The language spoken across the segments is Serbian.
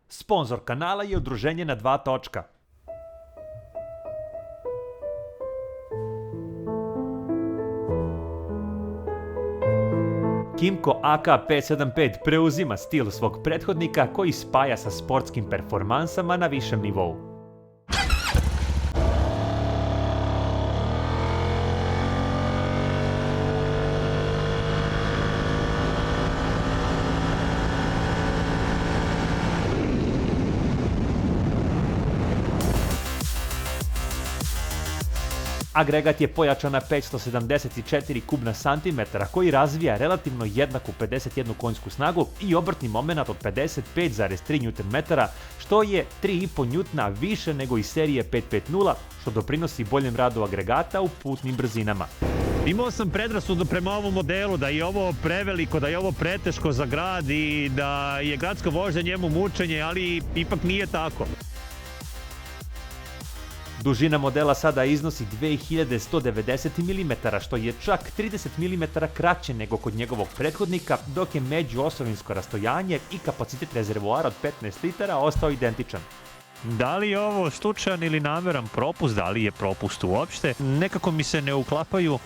Sponzor kanala je udruženje Na dva točka. Kymco AK575 preuzima stil svog prethodnika koji spaja sa sportskim performansama na višem nivou. Agregat je pojačan na 574 kubna santimetara koji razvija relativno jednaku 51 konjsku snagu i obrtni momenat od 55,3 Nm, što je 3,5 N više nego iz serije 550, što doprinosi boljem radu agregata u putnim brzinama. Imao sam predrasudu prema ovom modelu da je ovo preveliko, da je ovo preteško za grad i da je gradska vožnja njemu mučenje, ali ipak nije tako. Dužina modela sada iznosi 2190 mm, što je čak 30 mm kraće nego kod njegovog prethodnika, dok je međuosovinsko rastojanje i kapacitet rezervoara od 15 litara ostao identičan. Da li je ovo slučajan ili nameran propust, da li je propust uopšte, nekako mi se ne uklapaju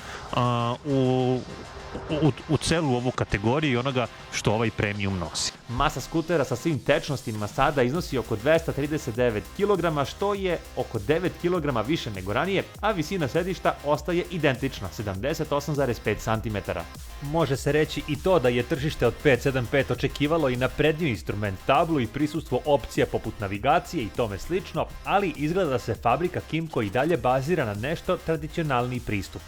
u celu ovu kategoriju i onoga što ovaj premium nosi. Masa skutera sa svim tečnostima sada iznosi oko 239 kg, što je oko 9 kg više nego ranije, a visina sedišta ostaje identična, 78,5 cm. Može se reći i to da je tržište od 575 očekivalo i napredniju instrument tablu i prisustvo opcija poput navigacije i tome slično, ali izgleda da se fabrika Kymco i dalje bazira na nešto tradicionalniji pristup.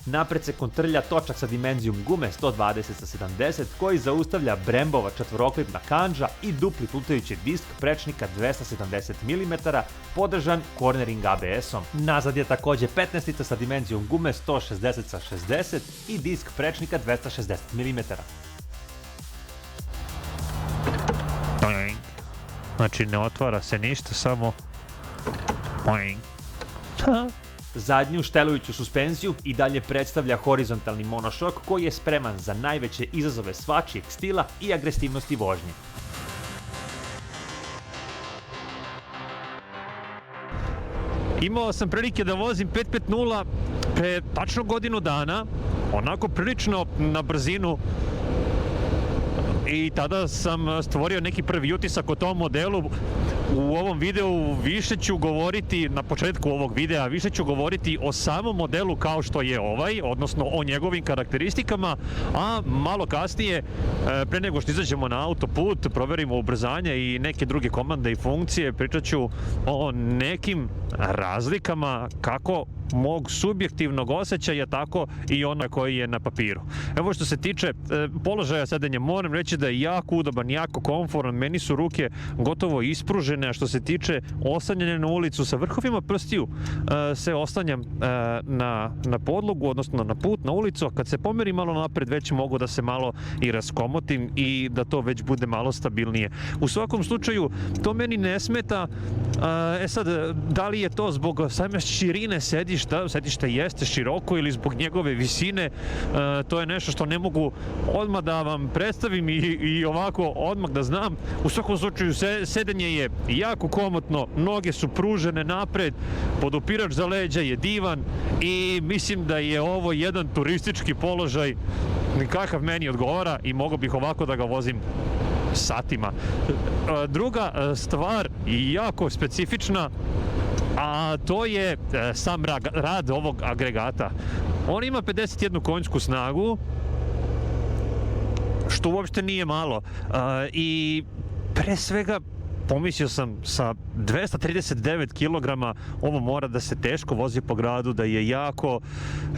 Napred se kontrlja točak sa dimenzijom gume 120/70 koji zaustavlja Brembova četvoroklipna kandža i dupli plutajući disk prečnika 270 mm podržan cornering ABS-om. Nazad je takođe 15 sa dimenzijom gume 160/60 i disk prečnika 260 mm. Znači ne otvara se ništa, samo Zadnju štelujuću suspenziju i dalje predstavlja horizontalni monošok koji je spreman za najveće izazove svačijeg stila i agresivnosti vožnje. Imao sam prilike da vozim 550 pre tačno godinu dana, onako prilično na brzinu, i tada sam stvorio neki prvi utisak o tom modelu. U ovom videu više ću govoriti, na početku ovog videa, više ću govoriti o samom modelu kao što je ovaj, odnosno o njegovim karakteristikama, a malo kasnije, pre nego što izađemo na autoput, proverimo ubrzanje i neke druge komande i funkcije, pričat ću o nekim razlikama kako mog subjektivnog osjećaja, tako i ono koji je na papiru. Evo što se tiče položaja sedenja, moram reći da je jako udoban, jako komforan, meni su ruke gotovo ispružene, a što se tiče oslanjanja na ulicu, sa vrhovima prstiju se oslanjam na podlogu, odnosno na put, na ulicu, a kad se pomeri malo napred, već mogu da se malo i raskomotim i da to već bude malo stabilnije. U svakom slučaju, to meni ne smeta. Sad, da li je to zbog same širine sedišta, sedište jeste široko, ili zbog njegove visine, to je nešto što ne mogu odmah da vam predstavim i ovako odmah da znam. U svakom slučaju, sedenje je jako komotno, noge su pružene napred, podupirač za leđa je divan i mislim da je ovo jedan turistički položaj kakav meni odgovara i mogao bih ovako da ga vozim satima. Druga stvar, jako specifična, a to je sam rad ovog agregata. On ima 51 konjsku snagu, što uopšte nije malo, i pre svega pomislio sam sa 239 kg ovo mora da se teško vozi po gradu, da je jako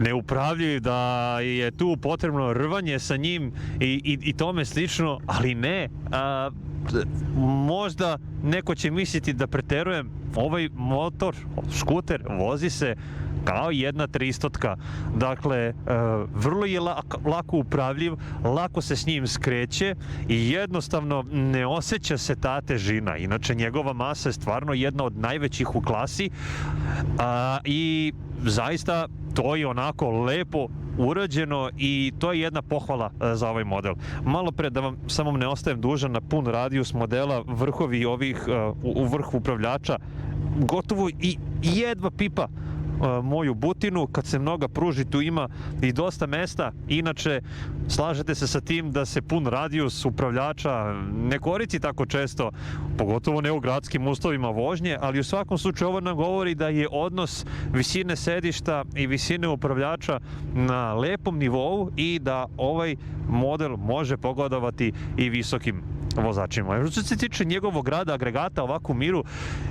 neupravljiv, da je tu potrebno rvanje sa njim i tome slično, ali ne. Možda neko će misliti da preterujem, ovaj motor, skuter, vozi se kao jedna 300-tka. Dakle, vrlo je lako upravljiv, lako se s njim skreće i jednostavno ne osjeća se ta težina. Inače, njegova masa je stvarno jedna od najvećih u klasi i zaista to je onako lepo urađeno i to je jedna pohvala za ovaj model. Malo pre da vam samo ne ostajem dužan na pun radijus modela, vrhovi ovih u vrhu upravljača gotovo i jedva pipa moju butinu, kad se mnoga pruži tu ima i dosta mesta. Inače, slažete se sa tim da se pun radijus upravljača ne koristi tako često, pogotovo ne u gradskim uslovima vožnje, ali u svakom slučaju ovo nam govori da je odnos visine sedišta i visine upravljača na lepom nivou i da ovaj model može pogodovati i visokim vozačima. Što se tiče njegovog rada agregata ovako u miru,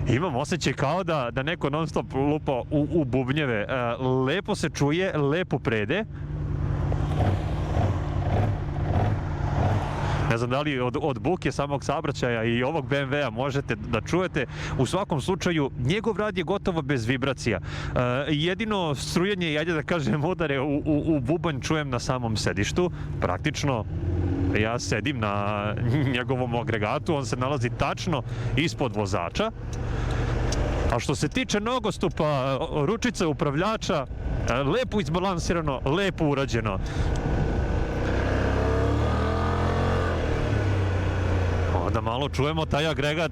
imam osjećaj kao da neko non stop lupa u bubnjeve. Lepo se čuje, lepo prede. Ne znam da li od buke samog saobraćaja i ovog BMW-a možete da čujete. U svakom slučaju, njegov rad je gotovo bez vibracija. Jedino strujanje, ajde da kažem, udare u bubanj čujem na samom sedištu. Praktično, ja sedim na njegovom agregatu, on se nalazi tačno ispod vozača. A što se tiče nogostupa, ručica upravljača, lepo izbalansirano, lepo urađeno. Da malo čujemo taj agregat.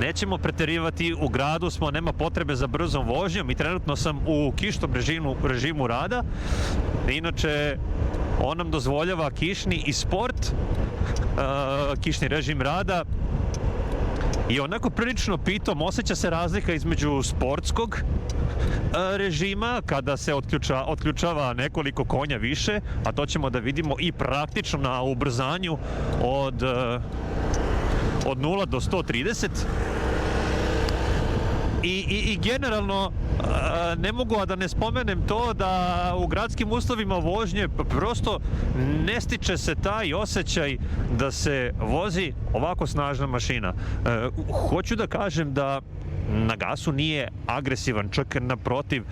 Nećemo preterivati, u gradu smo, nema potrebe za brzom vožnjom i trenutno sam u kišnom režimu rada. Inače, on nam dozvoljava kišni i sport, kišni režim rada. I onako prilično pitom, osjeća se razlika između sportskog režima, kada se otključava nekoliko konja više, a to ćemo da vidimo i praktično na ubrzanju od 0 do 130. I generalno ne mogu a da ne spomenem to da u gradskim uslovima vožnje prosto ne stiče se taj osjećaj da se vozi ovako snažna mašina. Hoću da kažem da na gasu nije agresivan, čak naprotiv,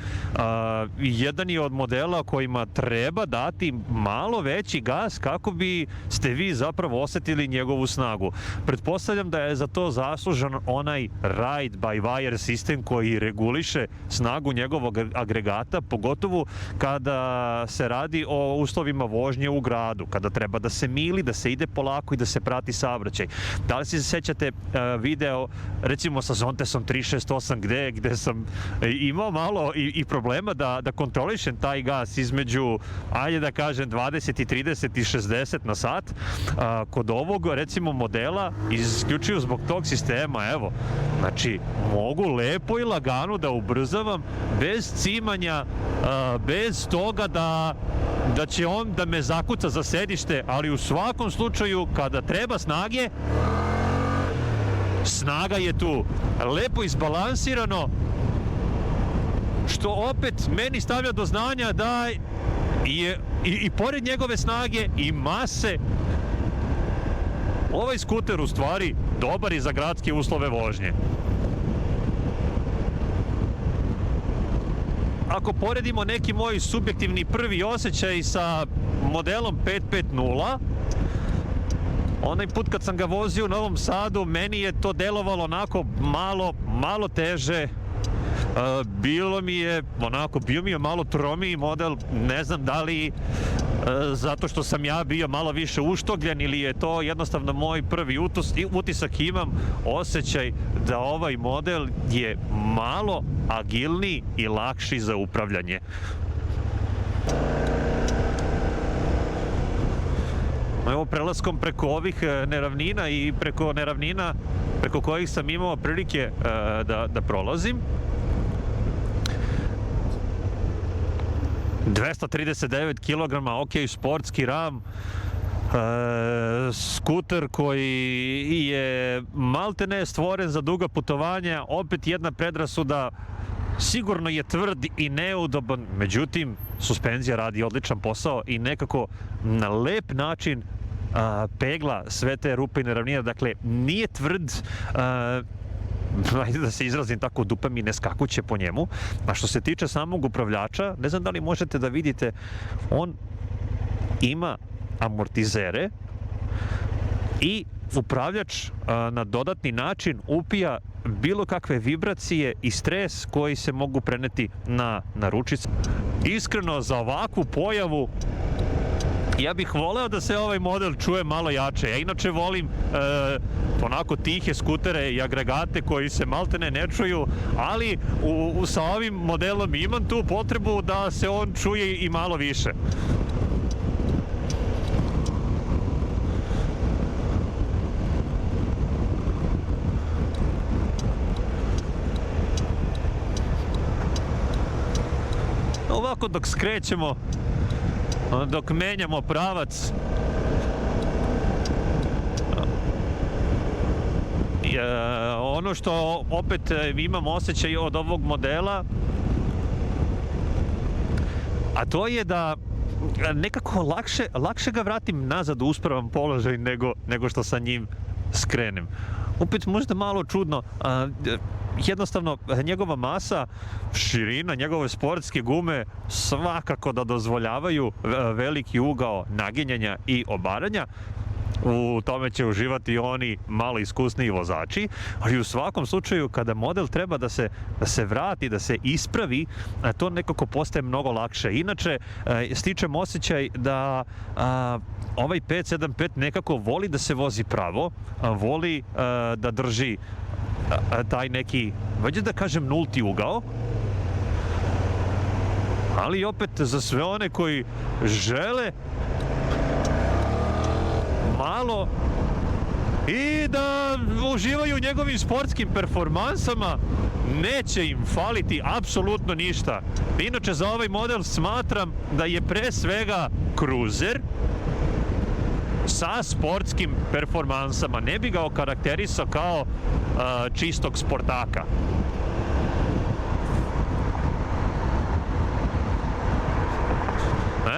jedan je od modela kojima treba dati malo veći gas kako bi ste vi zapravo osetili njegovu snagu. Pretpostavljam da je za to zaslužan onaj ride by wire sistem koji reguliše snagu njegovog agregata, pogotovo kada se radi o uslovima vožnje u gradu, kada treba da se mili, da se ide polako i da se prati saobraćaj. Da li se sećate video, recimo sa Zontesom 368 gde sam imao malo i problema da kontrolišem taj gas između, ajde da kažem, 20 i 30 i 60 na sat. Kod ovog, recimo, modela, isključivo zbog tog sistema, evo, znači, mogu lepo i lagano da ubrzavam, bez cimanja, bez toga da će on da me zakuca za sedište, ali u svakom slučaju, kada treba snage, snaga je tu, lepo izbalansirano, što opet meni stavlja do znanja da je i pored njegove snage i mase, ovaj skuter u stvari dobar i za gradske uslove vožnje. Ako poredimo neki moj subjektivni prvi osjećaj sa modelom 550, onaj put kad sam ga vozio u Novom Sadu, meni je to delovalo onako malo teže. Bio mi je malo tromiji model, ne znam da li zato što sam ja bio malo više uštogljen ili je to jednostavno moj prvi utisak. Imam osjećaj da ovaj model je malo agilniji i lakši za upravljanje. Evo, prelaskom preko ovih neravnina i preko neravnina preko kojih sam imao prilike da prolazim. 239 kg, ok, sportski ram, skuter koji je maltene stvoren za duga putovanja, opet jedna predrasuda, sigurno je tvrd i neudoban, međutim, suspenzija radi odličan posao i nekako na lep način pegla sve te rupe i neravnine, dakle, nije tvrd, ajde da se izrazim tako, dupe mi ne skakuće po njemu. A što se tiče samog upravljača, ne znam da li možete da vidite, on ima amortizere i upravljač na dodatni način upija bilo kakve vibracije i stres koji se mogu preneti na ručicu. Iskreno, za ovakvu pojavu ja bih voleo da se ovaj model čuje malo jače. Ja inače volim onako tihe skutere i agregate koji se maltene ne čuju, ali sa ovim modelom imam tu potrebu da se on čuje i malo više. Ovako dok skrećemo, dok menjamo pravac, ono što opet imam osjećaj od ovog modela, a to je da nekako lakše ga vratim nazad u uspravan položaj nego što sa njim skrenem. Opet možda malo čudno, jednostavno njegova masa, širina, njegove sportske gume svakako da dozvoljavaju veliki ugao naginjanja i obaranja. U tome će uživati oni malo iskusniji vozači, ali u svakom slučaju kada model treba da se vrati, da se ispravi, to nekako postaje mnogo lakše. Inače, stičem osjećaj da ovaj 575 nekako voli da se vozi pravo, voli da drži taj neki, već da kažem, nulti ugao, ali opet za sve one koji žele malo i da uživaju u njegovim sportskim performansama, neće im faliti apsolutno ništa. Inače, za ovaj model smatram da je pre svega kruzer sa sportskim performansama. Ne bi ga okarakterisao kao čistog sportaka.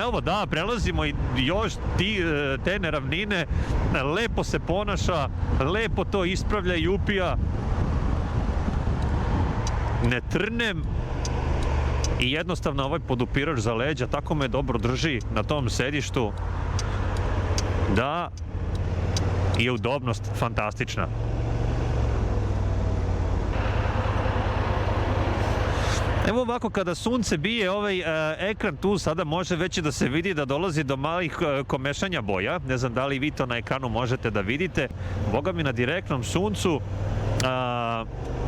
Evo da, prelazimo i još te neravnine, lepo se ponaša, lepo to ispravlja i upija. Ne trnem i jednostavno ovaj podupirač za leđa tako me dobro drži na tom sedištu da je udobnost fantastična. Evo ovako, kada sunce bije ovaj ekran tu sada može već da se vidi da dolazi do malih komešanja boja. Ne znam da li vi to na ekranu možete da vidite. Boga mi, na direktnom suncu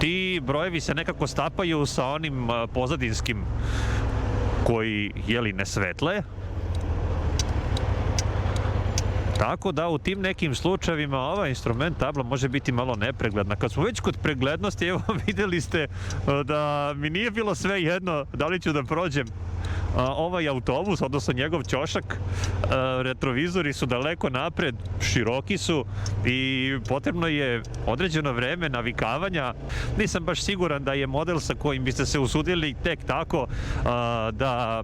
ti brojevi se nekako stapaju sa onim pozadinskim koji, jeli, ne svetle. Tako da u tim nekim slučajevima ovaj instrument tabla može biti malo nepregledna. Kad smo već kod preglednosti, evo vidjeli ste da mi nije bilo sve jedno da li ću da prođem ovaj autobus, odnosno njegov ćošak. Retrovizori su daleko napred, široki su i potrebno je određeno vreme navikavanja. Nisam baš siguran da je model sa kojim biste se usudili tek tako da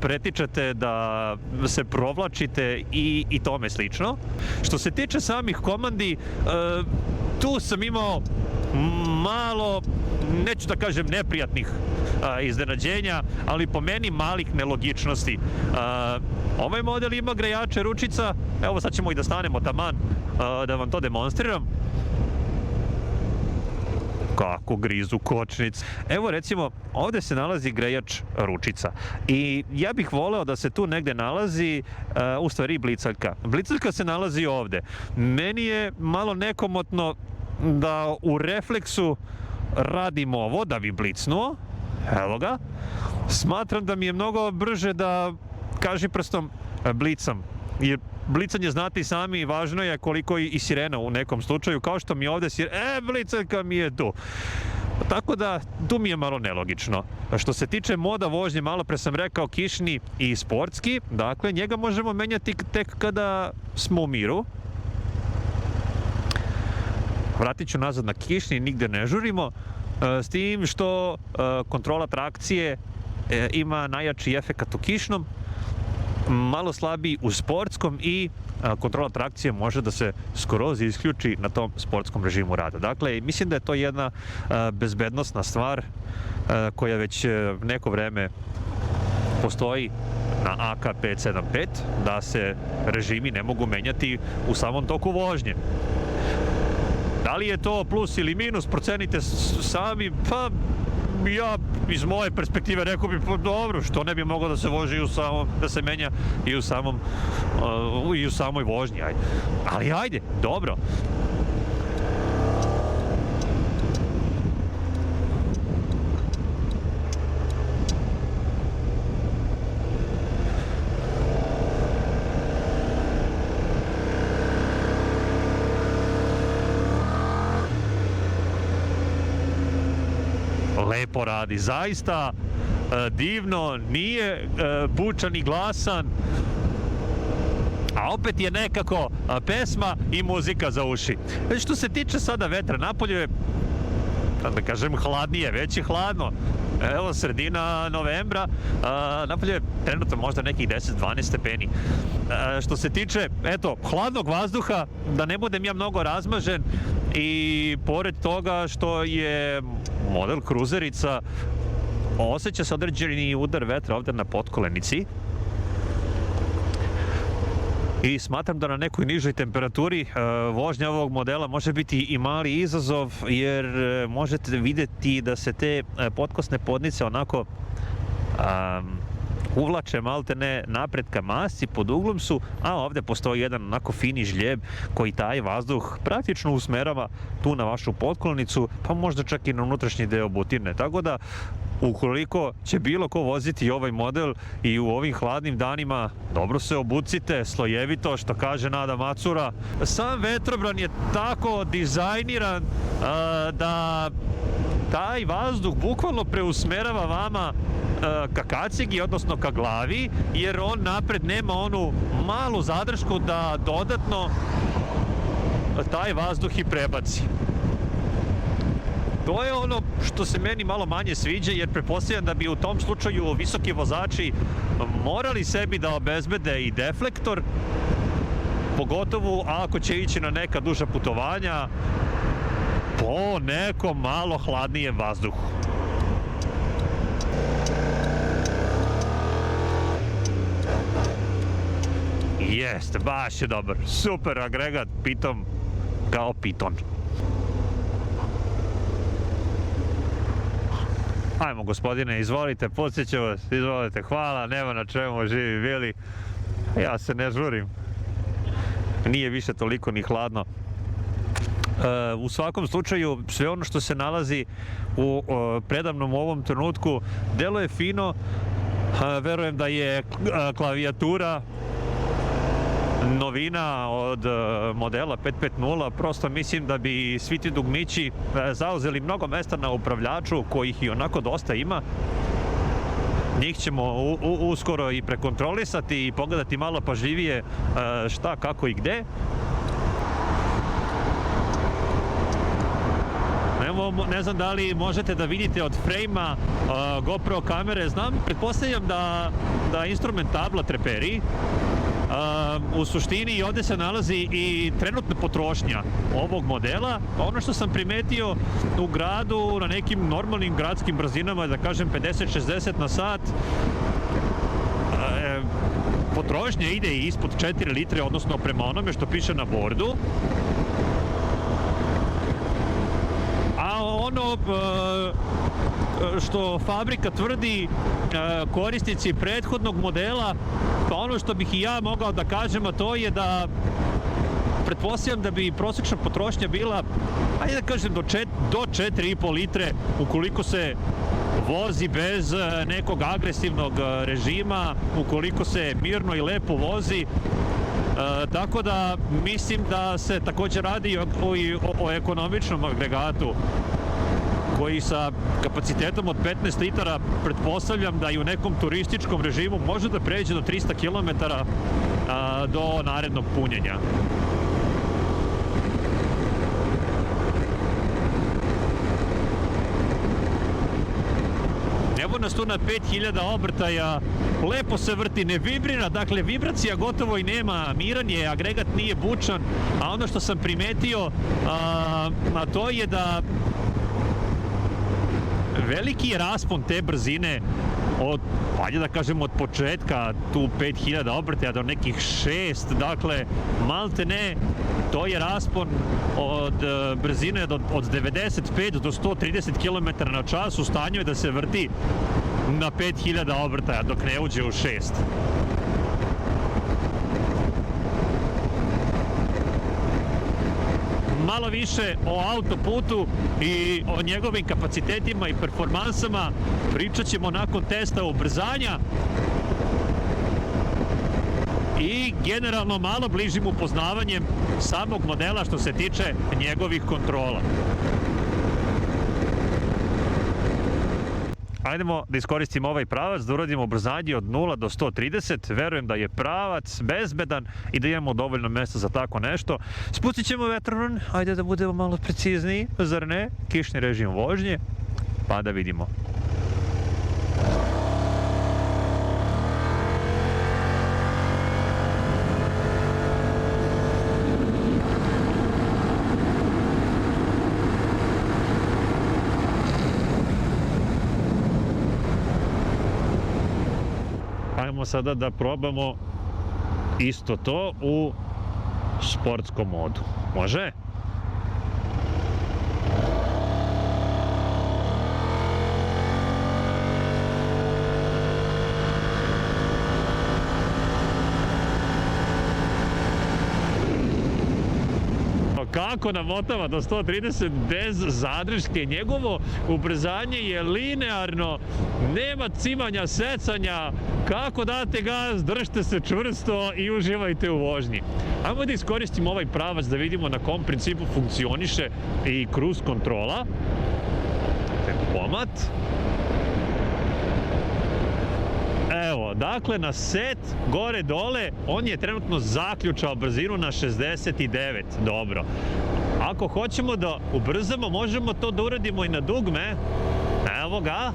pretičete, da se provlačite i tome slično. Što se tiče samih komandi, tu sam imao malo, neću da kažem neprijatnih iznenađenja, ali po meni malih nelogičnosti. Ovaj model ima grejače ručica, evo sad ćemo i da stanemo taman da vam to demonstriram. Kako grizu kočnic. Evo recimo, ovde se nalazi grejač ručica i ja bih voleo da se tu negde nalazi u stvari blicaljka. Blicaljka se nalazi ovde. Meni je malo nekomotno da u refleksu radim ovo da bi blicnuo. Evo ga. Smatram da mi je mnogo brže da kaži prstom blicam. Jer blicanje, znate i sami, važno je koliko i sirena u nekom slučaju, kao što mi ovde blicaljka mi je tu. Tako da, tu mi je malo nelogično. Što se tiče moda vožnje, malo pre sam rekao kišni i sportski, dakle, njega možemo menjati tek kada smo u miru. Vratit ću nazad na kišni, nigde ne žurimo, s tim što kontrola trakcije ima najjači efekat u kišnom, malo slabiji u sportskom i kontrola trakcije može da se skroz isključi na tom sportskom režimu rada. Dakle, mislim da je to jedna bezbednosna stvar koja već neko vreme postoji na AK 575, da se režimi ne mogu menjati u samom toku vožnje. Da li je to plus ili minus, procenite sami, pa ja iz moje perspektive rekao bi, pa dobro, što ne bi moglo da se voži da se menja i u samoj vožnji, ajde. Ali ajde, dobro. Lepo radi, zaista divno, nije bučan i glasan, a opet je nekako pesma i muzika za uši. Što se tiče sada vetra, napolju je, da kažem, hladnije, već je hladno. Evo, sredina novembra, napolju je trenutno možda nekih 10-12 stepeni. Što se tiče, eto, hladnog vazduha, da ne budem ja mnogo razmažen, i pored toga što je model kruzerica, osjeća se određeni udar vetra ovdje na potkolenici. I smatram da na nekoj nižoj temperaturi vožnja ovog modela može biti i mali izazov, jer možete vidjeti da se te potkosne podnice onako uvlače malte ne napred ka masci, pod uglom su, a ovdje postoji jedan onako fini žljeb koji taj vazduh praktično usmerava tu na vašu potkolnicu, pa možda čak i na unutrašnji deo butine. Tako da, ukoliko će bilo ko voziti ovaj model i u ovim hladnim danima, dobro se obucite, slojevito, što kaže Nada Macura. Sam vetrobran je tako dizajniran da taj vazduh bukvalno preusmerava vama ka kacigi, odnosno ka glavi, jer on napred nema onu malu zadršku da dodatno taj vazduh i prebaci. To je ono što se meni malo manje sviđa, jer pretpostavljam da bi u tom slučaju visoki vozači morali sebi da obezbede i deflektor, pogotovo ako će ići na neka duža putovanja po nekom malo hladnijem vazduhu. Jeste, baš je dobar. Super agregat, pitom kao piton. Ajmo, gospodine, izvolite, podsjeću vas, izvolite, hvala, nema na čemu, živi bili. Ja se ne žurim. Nije više toliko ni hladno. U svakom slučaju, sve ono što se nalazi u predamnom u ovom trenutku deluje fino. Verujem da je klavijatura novina od modela 550, prosto mislim da bi svi ti dugmići zauzeli mnogo mesta na upravljaču, kojih i onako dosta ima. Njih ćemo uskoro i prekontrolisati i pogledati malo pažljivije šta, kako i gde. Ne znam da li možete da vidite od frejma GoPro kamere, pretpostavljam da instrument tabla treperi. U suštini ovdje se nalazi i trenutna potrošnja ovog modela. Ono što sam primetio u gradu na nekim normalnim gradskim brzinama, da kažem 50-60 na sat, potrošnja ide i ispod 4 litre, odnosno prema onome što piše na bordu. A ono što fabrika tvrdi, korisnici prethodnog modela, pa ono što bih i ja mogao da kažem, a to je da pretpostavljam da bi prosječna potrošnja bila, ajde da kažem, do 4,5 litre ukoliko se vozi bez nekog agresivnog režima, ukoliko se mirno i lepo vozi. Tako da mislim da se također radi o ekonomičnom agregatu koji sa kapacitetom od 15 litara pretpostavljam da i u nekom turističkom režimu može da pređe do 300 km do narednog punjenja. Evo nas tu na 5000 obrtaja, lepo se vrti, ne vibrira, dakle vibracija gotovo i nema, miran je, agregat nije bučan, a ono što sam primetio, a to je da veliki je raspon te brzine ajde da kažemo od početka tu 5000 obrtaja do nekih 6, dakle malte ne to je raspon od brzine od 95 do 130 km na čas, u stanju je da se vrti na 5000 obrtaja dok ne uđe u 6. Malo više o autoputu i o njegovim kapacitetima i performansama pričat ćemo nakon testa ubrzanja i generalno malo bližim upoznavanjem samog modela što se tiče njegovih kontrola. Ajdemo da iskoristimo ovaj pravac, da uradimo ubrzanje od 0 do 130. Verujem da je pravac bezbedan i da imamo dovoljno mjesta za tako nešto. Spustit ćemo vetrovran, ajde da budemo malo precizniji, zar ne? Kišni režim vožnje, pa da vidimo. Ajmo sada da probamo isto to u sportskom modu. Može? Kako namotava do 130 bez zadrške. Njegovo ubrzanje je linearno, nema cimanja, secanja. Kako date gaz, držite se čvrsto i uživajte u vožnji. Ajmo da iskoristimo ovaj pravac da vidimo na kom principu funkcioniše i cruise kontrola. Tempomat. Evo, dakle na set, gore dole, on je trenutno zaključao brzinu na 69, dobro. Ako hoćemo da ubrzamo, možemo to da uradimo i na dugme. Evo ga,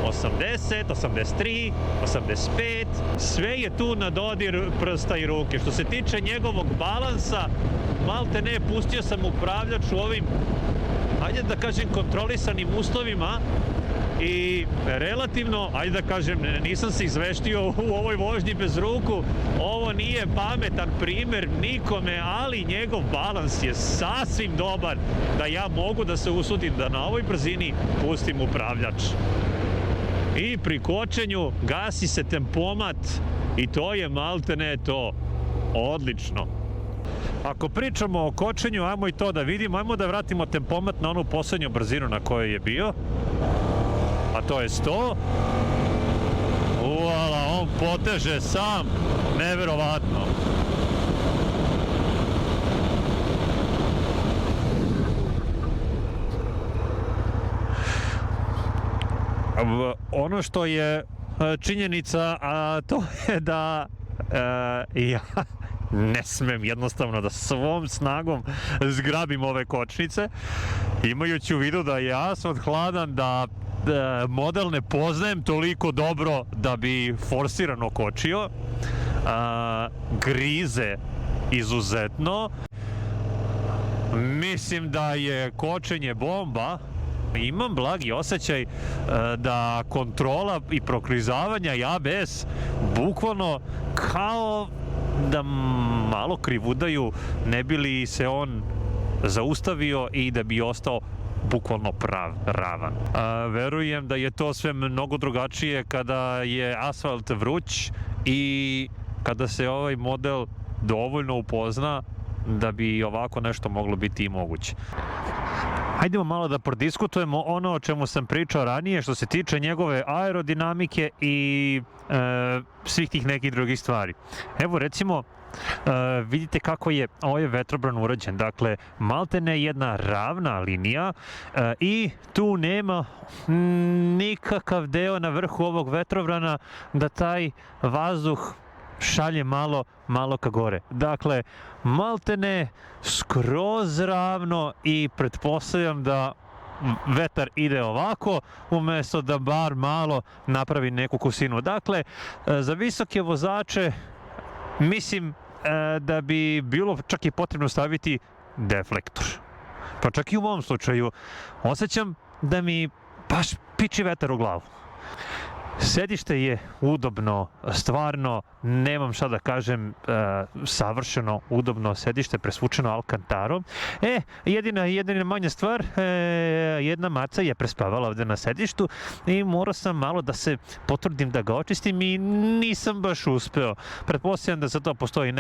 80, 83, 85, sve je tu na dodir prsta i ruke. Što se tiče njegovog balansa, malte ne, pustio sam upravljač u ovim, ajde da kažem, kontrolisanim uslovima i relativno, ajde da kažem, nisam se izveštio u ovoj vožnji bez ruku, ovo nije pametan primjer nikome, ali njegov balans je sasvim dobar da ja mogu da se usudim da na ovoj brzini pustim upravljač. I pri kočenju gasi se tempomat i to je maltene to. Odlično. Ako pričamo o kočenju, ajmo i to da vidimo, ajmo da vratimo tempomat na onu poslednju brzinu na kojoj je bio. A to je 100. Uala, on poteže sam. Neverovatno. Ono što je činjenica, a to je da ja ne smem jednostavno da svom snagom zgrabim ove kočnice, imajući u vidu da ja sam hladan, da model ne poznajem toliko dobro da bi forsirano kočio. Grize izuzetno. Mislim da je kočenje bomba. Imam blagi osjećaj da kontrola i proklizavanja i ABS bukvalno kao da malo krivudaju, ne bi li se on zaustavio i da bi ostao bukvalno ravan. Verujem da je to sve mnogo drugačije kada je asfalt vruć i kada se ovaj model dovoljno upozna da bi ovako nešto moglo biti i moguće. Hajdemo malo da prodiskutujemo ono o čemu sam pričao ranije što se tiče njegove aerodinamike i svih tih nekih drugih stvari. Evo recimo, vidite kako je ovaj vetrobran urađen. Dakle, maltene jedna ravna linija i tu nema nikakav deo na vrhu ovog vetrobrana da taj vazduh šalje malo ka gore. Dakle, maltene skroz ravno i pretpostavljam da vetar ide ovako umjesto da bar malo napravi neku kusinu. Dakle, za visoke vozače mislim da bi bilo čak i potrebno staviti deflektor. Pa čak i u mom slučaju osjećam da mi baš piči vetar u glavu. Sedište je udobno, stvarno, nemam šta da kažem, savršeno udobno sedište presvučeno alkantarom. Jedina manja stvar, jedna maca je prespavala ovde na sedištu i morao sam malo da se potrudim da ga očistim i nisam baš uspeo. Pretpostavljam da za to postoji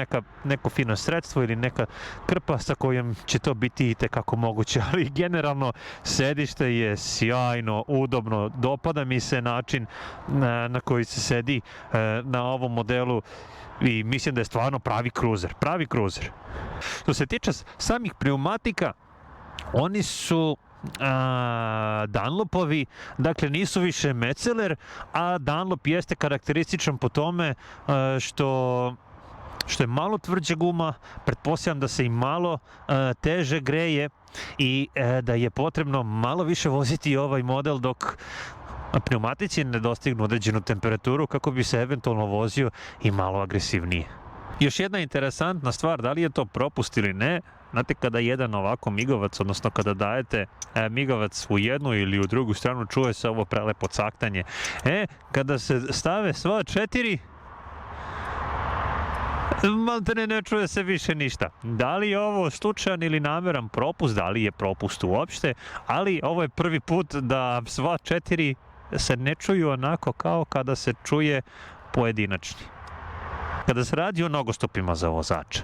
neko fino sredstvo ili neka krpa sa kojom će to biti itekako moguće, ali generalno sedište je sjajno, udobno, dopada mi se način na koji se sedi na ovom modelu i mislim da je stvarno pravi kruzer. Što se tiče samih pneumatika, oni su Dunlopovi, dakle nisu Metzeler, a Dunlop jeste karakterističan po tome što je malo tvrđa guma, pretpostavljam da se i malo teže greje i da je potrebno malo više voziti ovaj model dok pneumatici ne dostignu određenu temperaturu kako bi se eventualno vozio i malo agresivnije. Još jedna interesantna stvar, da li je to propust ili ne, znate kada jedan ovako migovac, odnosno kada dajete migovac u jednu ili u drugu stranu, čuje se ovo prelepo caktanje. Kada se stave sva 4, maltene ne čuje se više ništa. Da li je ovo slučajan ili nameran propust, da li je propust uopšte, ali ovo je prvi put da sva 4 se ne čuju onako kao kada se čuje pojedinačni. Kada se radi o nogostupima za vozača,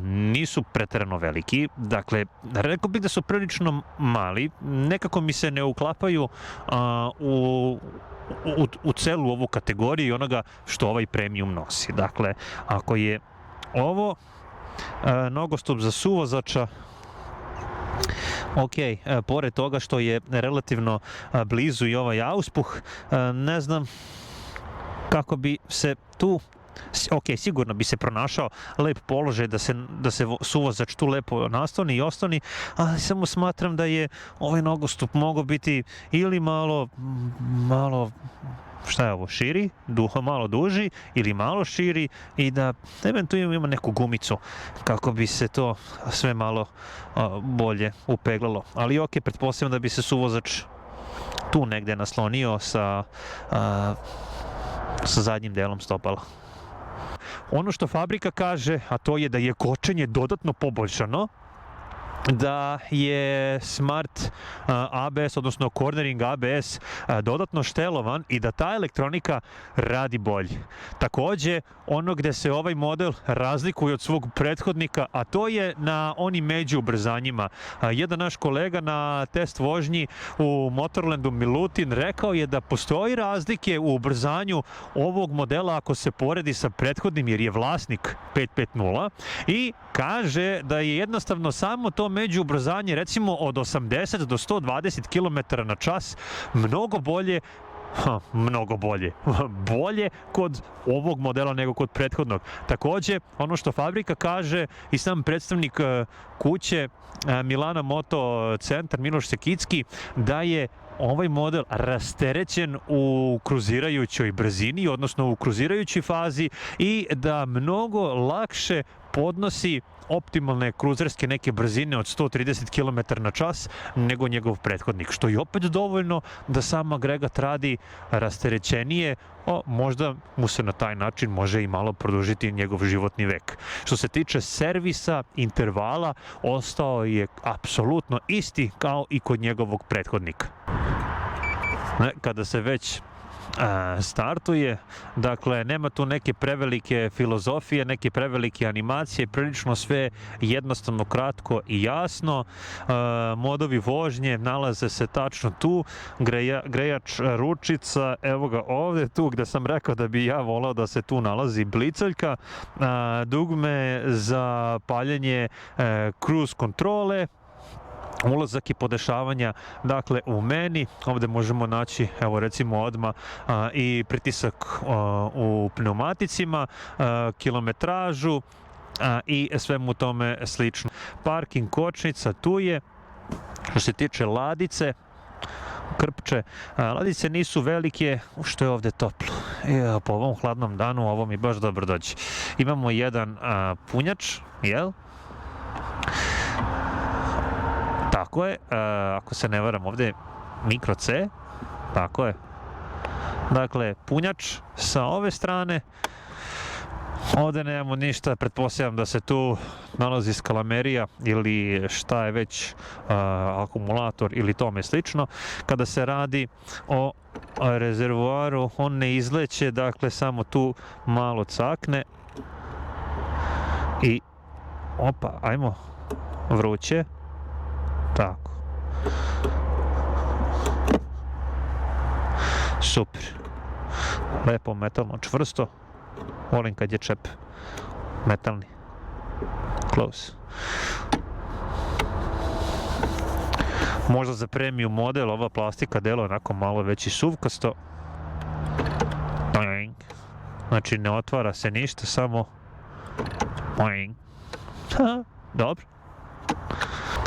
nisu preterano veliki, dakle, rekao bih da su prilično mali, nekako mi se ne uklapaju u celu ovu kategoriju i onoga što ovaj premium nosi. Dakle, ako je ovo nogostup za suvozača, ok, pored toga što je relativno blizu i ovaj auspuh, ne znam kako bi se tu, ok, sigurno bi se pronašao lep položaj da se suvozač tu lepo nasloni i ostoni, ali samo smatram da je ovaj nogostup mogao biti ili malo šta je ovo, širi, malo duži ili malo širi i da eventualno ima neku gumicu kako bi se to sve malo bolje upeglalo. Ali ok, pretpostavljam da bi se suvozač tu negde naslonio sa zadnjim delom stopala. Ono što fabrika kaže, a to je da je kočenje dodatno poboljšano, da je Smart ABS, odnosno Cornering ABS dodatno štelovan i da ta elektronika radi bolje. Takođe, ono gde se ovaj model razlikuje od svog prethodnika, a to je na onim među ubrzanjima. Jedan naš kolega na test vožnji u Motorlandu Milutin rekao je da postoji razlike u ubrzanju ovog modela ako se poredi sa prethodnim, jer je vlasnik 550 i kaže da je jednostavno samo to među ubrzanje, recimo od 80 do 120 km na čas, mnogo bolje bolje kod ovog modela nego kod prethodnog. Takođe, ono što fabrika kaže i sam predstavnik kuće Milana Moto Centar Miloš Sekicki, da je ovaj model rasterećen u kruzirajućoj brzini, odnosno u kruzirajućoj fazi i da mnogo lakše podnosi optimalne kruzerske neke brzine od 130 km na čas nego njegov prethodnik, što je opet dovoljno da sam agregat radi rasterećenije, možda mu se na taj način može i malo produžiti njegov životni vek. Što se tiče servisa, intervala, ostao je apsolutno isti kao i kod njegovog prethodnika. Kada se već startuje, dakle nema tu neke prevelike filozofije, neke prevelike animacije, prilično sve jednostavno, kratko i jasno. Modovi vožnje nalaze se tačno tu, grejač ručica, evo ga ovde, tu gde sam rekao da bi ja volao da se tu nalazi blicaljka, dugme za paljenje cruise kontrole, ulazak i podešavanja, dakle u meni, ovde možemo naći, evo recimo odmah i pritisak u pneumaticima, kilometražu i svemu tome slično. Parking kočnica tu je. Što se tiče ladice, krpče, ladice nisu velike, što je ovde toplo. Po ovom hladnom danu ovo mi baš dobro dođe. Imamo jedan punjač, jel? Tako je, ako se ne varam ovde mikro C, tako je, Dakle, punjač sa ove strane. Ovde nemamo ništa, pretpostavljam da se tu nalazi skalamerija ili šta je već akumulator ili tome slično. Kada se radi o rezervoaru, on ne izleće, dakle samo tu malo cakne i opa, ajmo, vruće, tako. Super. Lepo metalno, čvrsto. Volim kad je čep metalni. Close. Možda za premium model ova plastika deluje onako malo već i suvkasto. Znači ne otvara se ništa, samo dobro.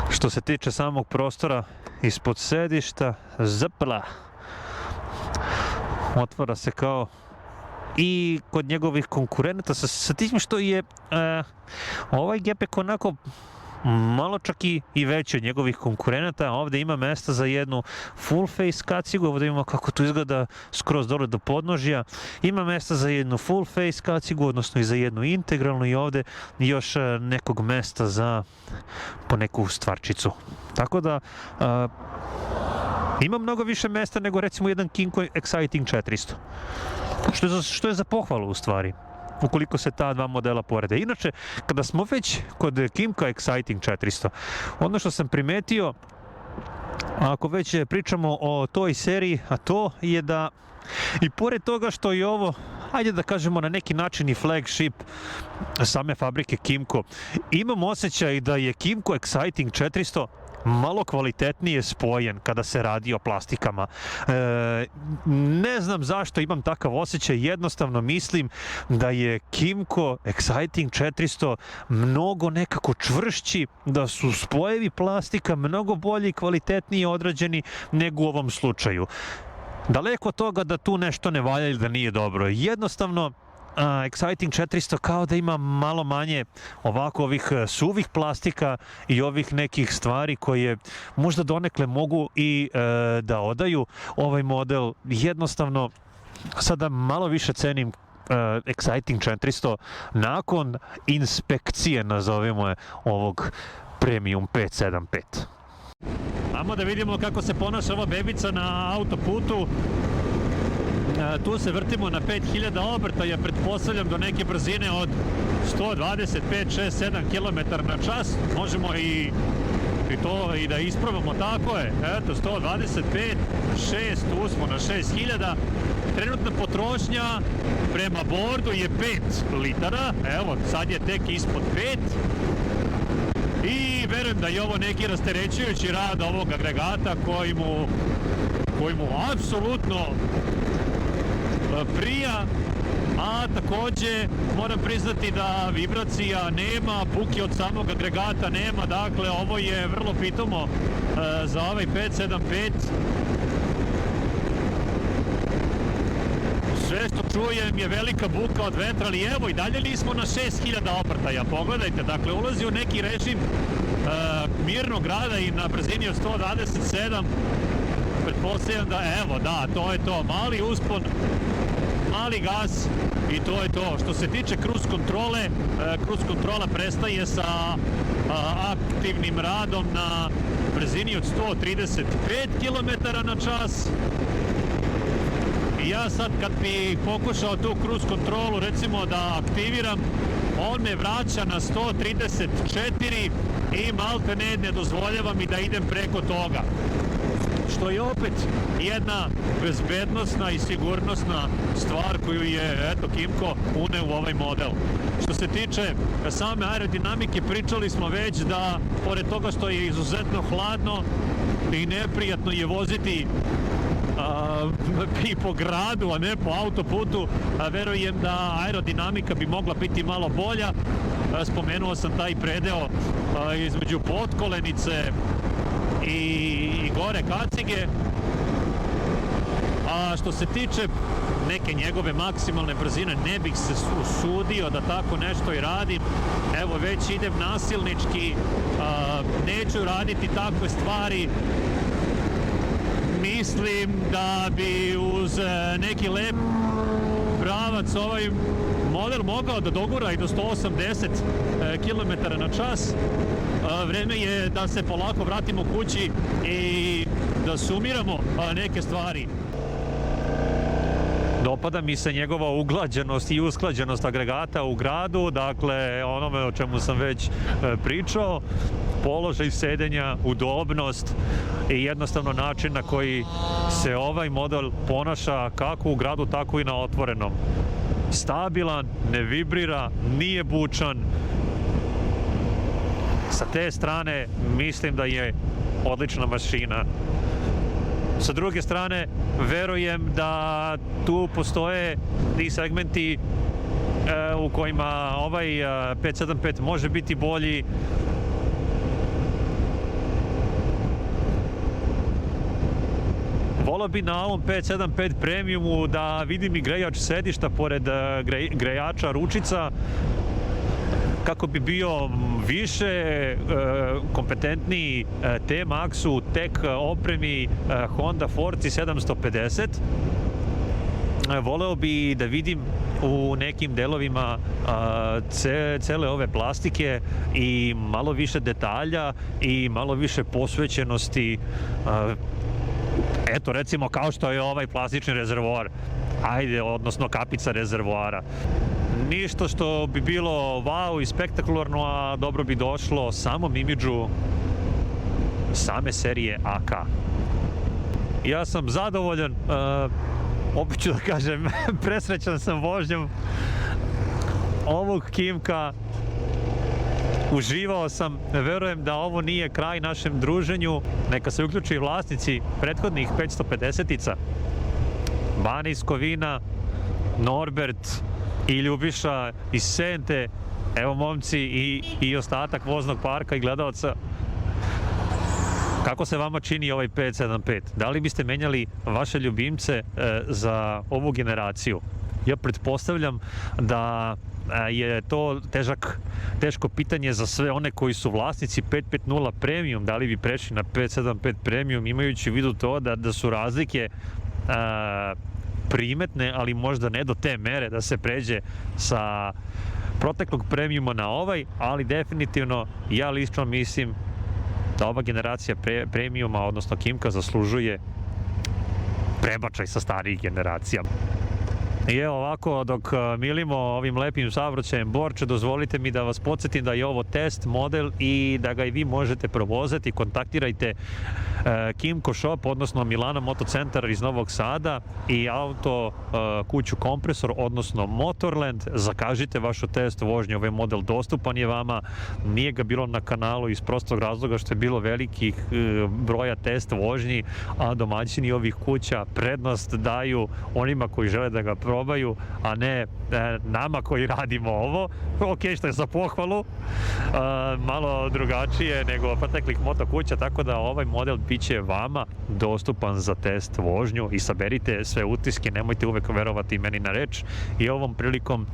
Što se tiče samog prostora ispod sedišta, zapla. Otvara se kao i kod njegovih konkurenata sa tim što je ovaj Gepek onako malo čak i veći od njegovih konkurenata. Ovde ima mesta za jednu full face kacigu, ovde imamo kako to izgleda skroz dole do podnožja. Ima mesta za jednu full face kacigu, odnosno i za jednu integralnu i ovde još nekog mesta za po neku stvarčicu. Tako da ima mnogo više mesta nego recimo jedan Kymco Exciting 400. Što je za pohvalu u stvari, ukoliko se ta dva modela porede. Inače, kada smo već kod Kymco Exciting 400, ono što sam primetio, ako već pričamo o toj seriji, a to je da i pored toga što je ovo, hajde da kažemo na neki način i flagship same fabrike Kymco, imam osjećaj da je Kymco Exciting 400 malo kvalitetnije spojen kada se radi o plastikama. Ne znam zašto imam takav osjećaj, jednostavno mislim da je Kymco Exciting 400 mnogo nekako čvršći, da su spojevi plastika mnogo bolji i kvalitetnije odrađeni nego u ovom slučaju. Daleko od toga da tu nešto ne valja ili da nije dobro. Jednostavno, Exciting 400 kao da ima malo manje ovako ovih suvih plastika i ovih nekih stvari koje možda donekle mogu i da odaju ovaj model. Jednostavno, sada malo više cenim Exciting 400 nakon inspekcije, nazovimo je, ovog Premium 575. Ajmo da vidimo kako se ponaša ova bebica na autoputu. Tu se vrtimo na 5000 obrta, ja pretpostavljam do neke brzine od 125, 6, 7 km na čas. Možemo i to i da isprobamo, tako je. Eto, 125, 6, tu smo na 6000. Trenutna potrošnja prema bordu je 5 litara. Evo, sad je tek ispod 5. I verujem da je ovo neki rasterećujući rad ovog agregata koji mu apsolutno prija, a takođe moram priznati da vibracija nema, buke od samog agregata nema, dakle ovo je vrlo pitomo za ovaj 575. Sve što čujem je velika buka od vetra, ali evo i dalje nismo na 6000 obrtaja, pogledajte, dakle ulazi u neki režim mirnog rada i na brzini od 127. Pretpostavljam da, evo, da, to je to, mali uspon, mali gas i to je to. Što se tiče cruise kontrole, cruise kontrola prestaje sa aktivnim radom na brzini od 135 km na čas. I ja sad kad bi pokušao tu cruise kontrolu recimo da aktiviram, on me vraća na 134 i malte ne dozvoljava mi da idem preko toga. Što je opet jedna bezbednosna i sigurnosna stvar koju je, eto, Kymco uneo u ovaj model. Što se tiče same aerodinamike, pričali smo već da, pored toga što je izuzetno hladno i neprijatno je voziti i po gradu, a ne po autoputu, verujem da aerodinamika bi mogla biti malo bolja. Spomenuo sam taj predeo između potkolenice i gore kacige. A što se tiče neke njegove maksimalne brzine, ne bih se usudio da tako nešto i radim. Evo, već idem nasilnički, neću raditi takve stvari. mislim da bi uz neki lep pravac ovaj model mogao da dogura i do 180 km na čas. Vreme je da se polako vratimo kući i da sumiramo neke stvari. Dopada mi se njegova uglađenost i usklađenost agregata u gradu, dakle onome o čemu sam već pričao, položaj sedenja, udobnost i jednostavno način na koji se ovaj model ponaša kako u gradu, tako i na otvorenom. Stabilan, ne vibrira, nije bučan. Sa te strane mislim da je odlična mašina. Sa druge strane, verujem da tu postoje i segmenti u kojima ovaj 575 može biti bolji. Volao bi na ovom 575 Premiumu da vidim i grejač sedišta pored grejača ručica, kako bi bio više kompetentniji T-Maxu, tek opremi Honda Forci 750. Voleo bi da vidim u nekim delovima cele ove plastike i malo više detalja i malo više posvećenosti. Eto, recimo kao što je ovaj plastični rezervoar, odnosno kapica rezervoara. Ništa što bi bilo wow i spektakularno, a dobro bi došlo samom imidžu same serije AK. Ja sam zadovoljan, opet ću da kažem, presrećan sam vožnjom ovog Kimka. Uživao sam, verujem da ovo nije kraj našem druženju. Neka se uključi vlasnici prethodnih 550-ica. Bane iz Kovina, Norbert i Ljubiša iz Sente, evo momci i ostatak voznog parka i gledalca. Kako se vama čini ovaj 575? Da li biste menjali vaše ljubimce za ovu generaciju? Ja pretpostavljam da je to teško pitanje za sve one koji su vlasnici 550 Premium. Da li bi prešli na 575 Premium, imajući u vidu to da su razlike primetne, ali možda ne do te mere da se pređe sa proteklog Premiuma na ovaj, ali definitivno ja lično mislim da ova generacija Premiuma, odnosno Kimka, zaslužuje prebačaj sa starijih generacija. I evo ovako, dok milimo ovim lepim saobraćajem Borče, dozvolite mi da vas podsjetim da je ovo test model i da ga i vi možete provozati. Kontaktirajte Kimco Shop, odnosno Milano Motocentar iz Novog Sada i auto kuću Kompresor, odnosno Motorland. Zakažite vašu test vožnje, ovaj model dostupan je vama. Nije ga bilo na kanalu iz prostog razloga što je bilo velikih broja test vožnji, a domaćini ovih kuća prednost daju onima koji žele da ga probaju, a ne nama koji radimo ovo. Ok, što je za pohvalu, malo drugačije nego proteklih moto kuća, tako da ovaj model bit će vama dostupan za test vožnju i saberite sve utiske, nemojte uvek verovati meni na reč. I ovom prilikom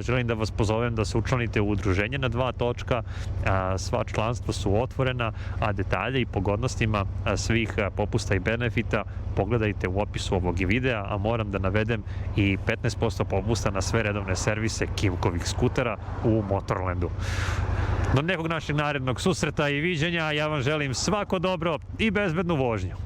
želim da vas pozovem da se učlanite u udruženje na 2 točka, sva članstva su otvorena, a detalje i pogodnostima svih popusta i benefita pogledajte u opisu ovog videa, a moram da navedem i 15% popusta na sve redovne servise Kimkovih skutera u Motorlandu. Do nekog našeg narednog susreta i viđenja, ja vam želim svako dobro i bezbednu vožnju.